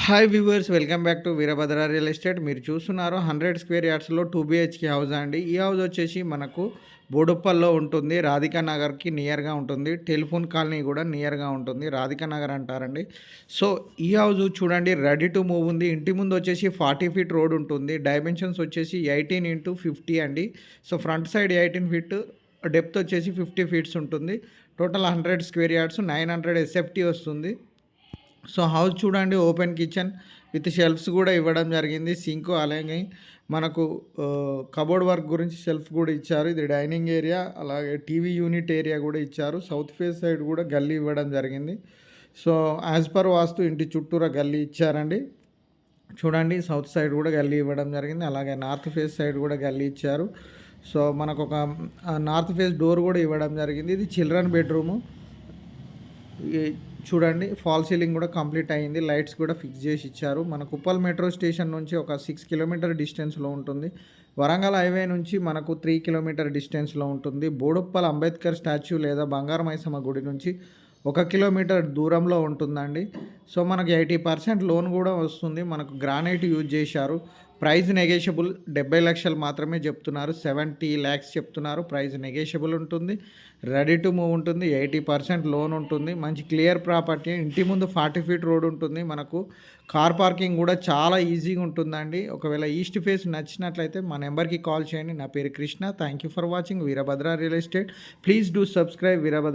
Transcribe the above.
Hi viewers, welcome back to Veerabhadra real estate. మీరు చూస్తున్నారు 100 square యార్డ్స్లో 2 BHK house అండి. ఈ హౌస్ వచ్చేసి మనకు బోడుప్పల్లో ఉంటుంది. రాధికా నగర్కి నియర్గా ఉంటుంది. టెలిఫోన్ కాలనీ కూడా నియర్గా ఉంటుంది. రాధికా నగర్ అంటారండి. సో ఈ హౌస్ చూడండి, రెడీ టు మూవ్ ఉంది. ఇంటి ముందు వచ్చేసి 40 ఫీట్ రోడ్ ఉంటుంది. డైమెన్షన్స్ వచ్చేసి 18x50 అండి. So front side 18 feet, depth వచ్చేసి 50 ఫీట్స్ ఉంటుంది. టోటల్ 100 స్క్వేర్ యార్డ్స్, 900 ఎస్ఎఫ్టీ వస్తుంది. సో హౌస్ చూడండి, ఓపెన్ కిచెన్ విత్ షెల్ఫ్స్ కూడా ఇవ్వడం జరిగింది. సింక్, అలాగే మనకు కబోర్డ్ వర్క్ గురించి షెల్ఫ్ కూడా ఇచ్చారు. ఇది డైనింగ్ ఏరియా, అలాగే టీవీ యూనిట్ ఏరియా కూడా ఇచ్చారు. సౌత్ ఫేస్ సైడ్ కూడా గల్లీ ఇవ్వడం జరిగింది. సో యాజ్ పర్ వాస్తు ఇంటి చుట్టూరా గల్లీ ఇచ్చారండి. చూడండి, సౌత్ సైడ్ కూడా గల్లీ ఇవ్వడం జరిగింది. అలాగే నార్త్ ఫేస్ సైడ్ కూడా గల్లీ ఇచ్చారు. సో మనకు ఒక నార్త్ ఫేస్ డోర్ కూడా ఇవ్వడం జరిగింది. ఇది చిల్డ్రన్ బెడ్రూము. చూడండి, ఫాల్ సీలింగ్ కూడా కంప్లీట్ అయ్యింది. లైట్స్ కూడా ఫిక్స్ చేసి ఇచ్చారు. మనకు ఉప్పల్ మెట్రో స్టేషన్ నుంచి ఒక 6 కిలోమీటర్ డిస్టెన్స్లో ఉంటుంది. వరంగల్ హైవే నుంచి మనకు 3 కిలోమీటర్ డిస్టెన్స్లో ఉంటుంది. బోడుప్పల్ అంబేద్కర్ స్టాచ్యూ లేదా బంగారు మైసమ్మ గుడి నుంచి 1 కిలోమీటర్ దూరంలో ఉంటుందండి. సో మనకు 80% లోన్ కూడా వస్తుంది. మనకు గ్రానైట్ యూజ్ చేశారు. ప్రైస్ నెగోషియబుల్, 70 లక్షలు మాత్రమే చెప్తున్నారు. 70 ల్యాక్స్ చెప్తున్నారు. ప్రైస్ నెగోషియబుల్ ఉంటుంది. రెడీ టు మూవ్ ఉంటుంది. 80% లోన్ ఉంటుంది. మంచి క్లియర్ ప్రాపర్టీ. ఇంటి ముందు 40 ఫీట్ రోడ్ ఉంటుంది. మనకు కార్ పార్కింగ్ కూడా చాలా ఈజీగా ఉంటుందండి. ఒకవేళ ఈస్ట్ ఫేస్ నచ్చినట్లయితే మా నెంబర్కి కాల్ చేయండి. నా పేరు Krishna. Thank you for watching Veerabhadra real estate. Please do subscribe Veerabhadra.